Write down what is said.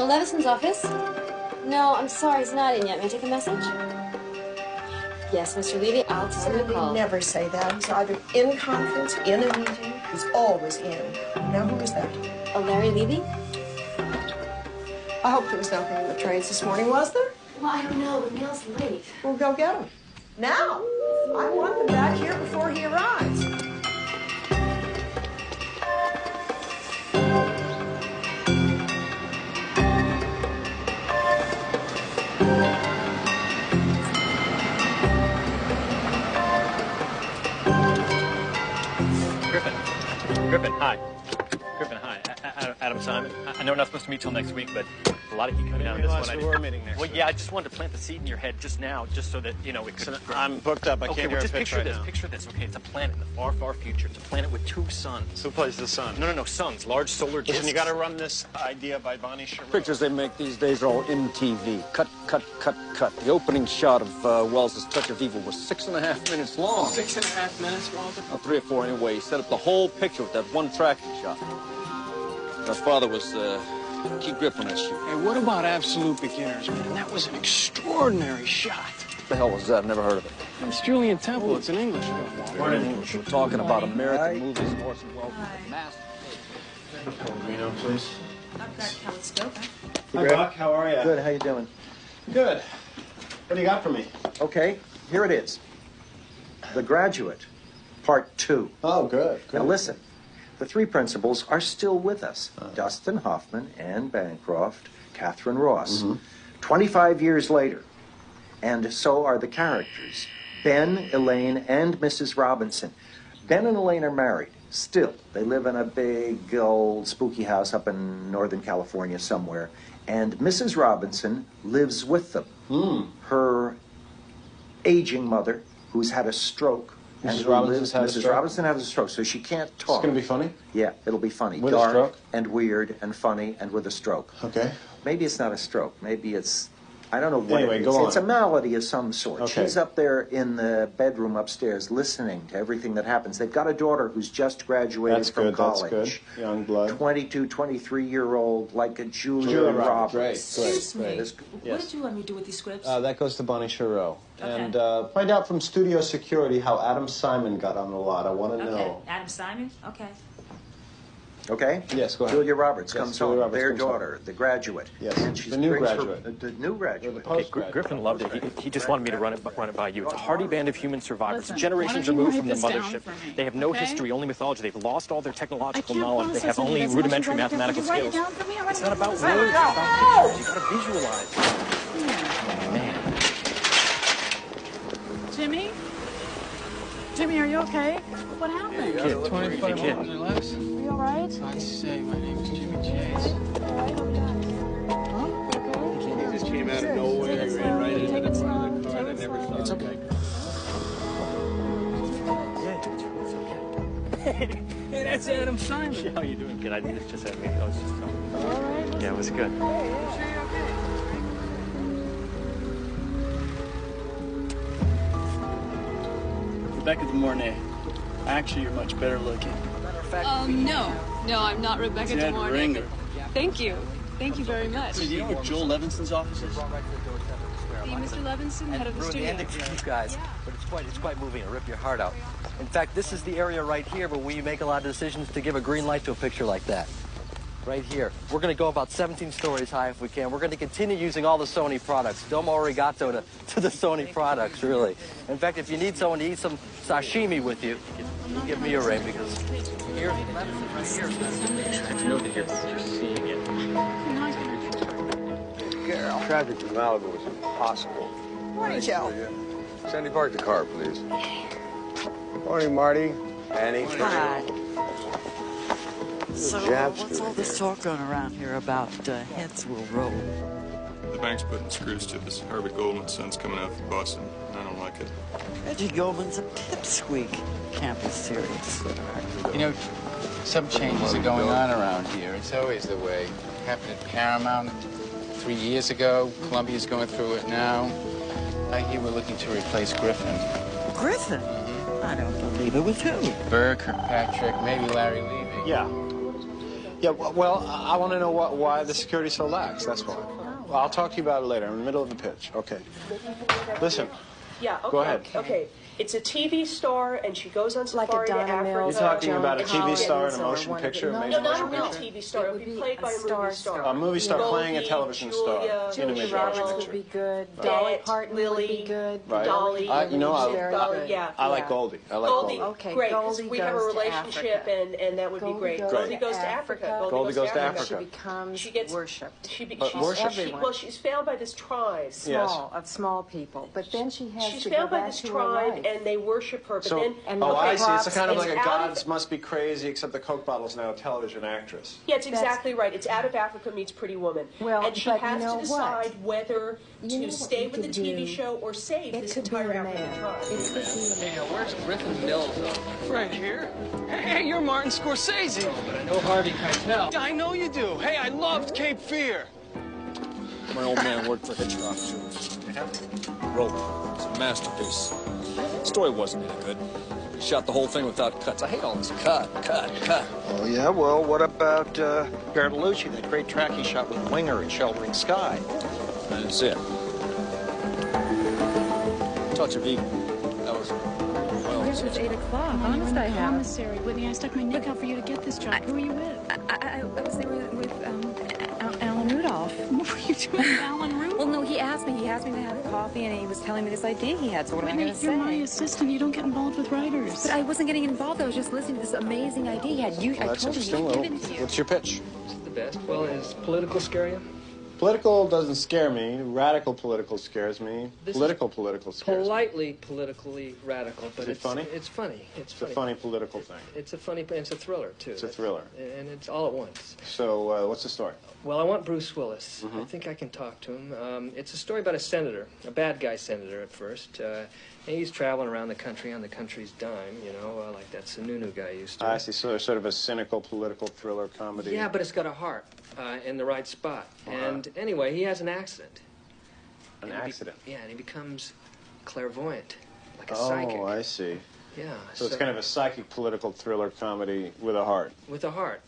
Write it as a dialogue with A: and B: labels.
A: Joe Levison's office. No, I'm sorry, he's not in yet. May I take a message? Yes, Mr. Levy, I'll tell him to call.
B: Never say that. He's either in conference, in a meeting. He's always in. Now, who is that?
A: Oh, Larry Levy?
B: I hope there was nothing in the trains this morning, was there?
A: Well, I don't know. The mail's late.
B: We'll go get him. Now! I want them back here before he arrives.
C: Griffin, hi. Griffin, hi. Adam Simon. I know we're not supposed to meet till next week, but a lot of heat coming out of this one.
D: We're meeting next week.
C: Yeah, I just wanted to plant the seed in your head just now, just so that, you know, it could...
D: I'm booked up. I can't hear a pitch
C: picture
D: right
C: this.
D: now.
C: Picture this, okay? It's a planet in the far, far future. It's a planet with 2 suns.
D: Who plays the sun?
C: No, suns. Large solar discs.
D: Listen, you got to run this idea by Bonnie Chereau.
E: Pictures they make these days are all MTV. Cut, cut, cut, cut. The opening shot of Wells' Touch of Evil was 6.5 minutes long.
D: 6.5 minutes, Walter?
E: 3 or 4 anyway. He set up the whole picture with that one tracking shot. My father was key grip on that shoot.
F: Hey, what about Absolute Beginners, man? That was an extraordinary shot.
E: What the hell was that? Never heard of it.
F: It's Julian Temple. It's an English film.
E: We're in English. We're talking about American movies. Orson Welles was a master.
D: Reno, please.
B: I've got telescope.
D: Hi, Buck. How are you?
G: Good, how you doing?
D: Good. What do you got for me?
G: Okay, here it is. The Graduate, Part 2.
D: Oh, good.
G: Now listen, the 3 principals are still with us. Dustin Hoffman, Anne Bancroft, Catherine Ross. 25 years later. And so are the characters. Ben, Elaine, and Mrs. Robinson. Ben and Elaine are married. Still, they live in a big, old, spooky house up in Northern California somewhere. And Mrs. Robinson lives with them. Her aging mother, who's had a stroke.
D: Mrs. Robinson's had a
G: Mrs.
D: stroke?
G: Robinson has a stroke, so she can't talk.
D: It's going to be funny?
G: Yeah, it'll be funny.
D: With a
G: Dark
D: stroke?
G: and weird and funny and with a stroke.
D: Okay.
G: Maybe it's not a stroke. Maybe it's, I don't know what
D: Anyway,
G: it is.
D: go on.
G: It's a malady of some sort.
D: Okay.
G: She's up there in the bedroom upstairs listening to everything that happens. They've got a daughter who's just graduated
D: That's
G: from
D: good,
G: college.
D: that's good. Young blood.
G: 22, 23-year-old, like a Julia
D: Julia
G: Roberts.
D: Great,
B: Excuse me.
G: This-
B: What did you want me to do with these scripts?
D: That goes to Bonnie Chereau.
B: Okay.
D: And find out from studio security how Adam Simon got on the lot. I want to
B: okay.
D: know.
B: Adam Simon? Okay.
G: Okay?
D: Yes, go ahead.
G: Julia Roberts
D: Yes,
G: comes
D: Julia
G: home,
D: Roberts
G: their
D: comes home.
G: daughter, the graduate.
D: Yes,
G: And she
D: the new
G: brings
D: graduate.
G: the new graduate.
C: Griffin loved it. He just wanted me to run it by you. It's a hardy band of human survivors, generations removed from the mothership. They have no history, only mythology. They've lost all their technological knowledge. They have only rudimentary mathematical skills. It's not about words. It's about pictures. You gotta visualize. Oh, man.
H: Jimmy? Jimmy, are you okay? What happened?
C: Kid,
F: 25
C: kid.
F: miles or less?
H: Are you all right?
F: I'd say my name is Jimmy Chase.
H: All right, okay.
F: He just came out of nowhere. He ran right into the front of the car and I never saw
C: It's
F: him.
C: okay.
F: Hey, that's Adam Simon.
C: Yeah, how you doing, kid? I just had me. I was just talking.
H: All right.
C: Yeah, it was good.
I: Rebecca De Mornay. Actually, you're much better looking.
H: No, I'm not Rebecca De
I: Jed
H: Mornay.
I: Ringer.
H: Thank you. Thank you very much.
I: Do you know where Joel Levinson's office is?
H: The Mr. Levinson, head of the
J: Ruin the
H: studio.
J: ending for you guys, but it's quite moving. It'll rip your heart out. In fact, this is the area right here where we make a lot of decisions to give a green light to a picture like that. Right here. We're going to go about 17 stories high if we can. We're going to continue using all the Sony products. Domo arigato to the Sony products, really. In fact, if you need someone to eat some sashimi with you, you give me a ring because here, Levinson right here.
C: I know that you're seeing it.
K: Traffic to Malibu is impossible.
B: Morning, Joe.
K: Sandy, park the car, please. Morning, Marty. Annie.
L: Hi. So,
K: Jabs
L: what's
K: doing
L: all this talk going around here about heads will roll?
M: The bank's putting screws to this Herbert Goldman son's coming out from Boston. I don't like it.
L: Reggie Goldman's a pipsqueak. Can't be serious.
F: You know, some changes are going on around here. It's always the way. Happened at Paramount 3 years ago. Columbia's going through it now. I hear we're looking to replace Griffin.
L: Griffin? I don't believe it. With who?
F: Burr, Kirkpatrick, maybe Larry Levy.
D: Yeah.
K: Yeah, well, I want to know why the security's so lax. That's why. Well, I'll talk to you about it later. I'm in the middle of a pitch. Okay. Listen.
B: Yeah, okay.
K: Go ahead.
B: Okay. It's a TV star, and she goes on safari to Africa.
K: You're talking about a TV star in a motion picture?
B: No, not a real TV star. It would be played by a movie star.
K: A movie star playing a television star in a motion
H: Roberts
K: picture.
H: would be good.
K: Right.
H: Dolly Parton
B: Lily,
H: would be good.
K: Right.
B: Dolly.
K: I like Goldie. I like Goldie.
H: Okay,
B: Great.
H: Goldie
B: We have a
H: goes to
B: relationship,
H: Africa.
B: and that would be great. Goldie goes to Africa.
K: Goldie goes to Africa.
H: She becomes
B: She gets
H: worshipped.
B: Well, she's found by this tribe.
H: Small people. But then she has
B: She's
H: to
B: found
H: go
B: by
H: back
B: this
H: to
B: tribe,
H: her life.
B: and they worship her. But
K: So,
B: then,
K: I see. It's kind of like a
B: out
K: Gods Must Be Crazy, except the Coke bottle's now a television actress.
B: Yeah, it's exactly right. It's Out of Africa meets Pretty Woman.
H: Well,
B: and she
H: but
B: has
H: you know
B: to decide
H: what?
B: whether
H: You know
B: to
H: what
B: stay
H: you
B: with the
H: could
B: TV
H: do?
B: show or save this entire African tribe.
J: Hey, where's Griffin Mills?
N: Right here. Hey, you're Martin Scorsese.
J: But I know Harvey Keitel.
N: Yeah, I know you do. Hey, I loved Cape Fear.
E: My old man worked for Hitchcock, too. Rope. It's a masterpiece. The story wasn't any good. He shot the whole thing without cuts. I hate all this cut.
G: Oh, yeah? Well, what about Bertolucci, that great track he shot with Winger and Sheltering Sky?
E: That's it. Touch of Evil. That was, well...
O: Yes, it's 8 o'clock. Honest, I have. Commissary, Whitney, I stuck my neck out for you to get this job. Who are you with?
P: I was there with Alan Rudolph.
O: What were you doing with Alan Rudolph?
P: Well, no, he asked me to have coffee, and he was telling me this idea he had, so what am I going to say?
O: You're my assistant. You don't get involved with writers.
P: But I wasn't getting involved. I was just listening to this amazing idea he had. I told him you'd given to you.
K: What's your pitch?
J: The best. Well, is political scare you?
K: Political doesn't scare me. Radical political scares me. Political scares me.
J: Politely, politically radical, but
K: Is it funny?
J: It's funny. It's
K: a funny political thing.
J: It's a funny, it's a thriller too.
K: It's a thriller.
J: And it's all at once.
K: So, what's the story?
J: Well, I want Bruce Willis. I think I can talk to him. It's a story about a senator, a bad guy senator at first. And he's traveling around the country on the country's dime, you know, like that Sununu guy used to.
K: I see. So sort of a cynical political thriller comedy.
J: Yeah, but it's got a heart in the right spot. And anyway, he has an accident.
K: An accident?
J: Yeah, and he becomes clairvoyant, like a psychic.
K: Oh, I see.
J: Yeah.
K: So it's kind of a psychic political thriller comedy with a heart.
J: With a heart.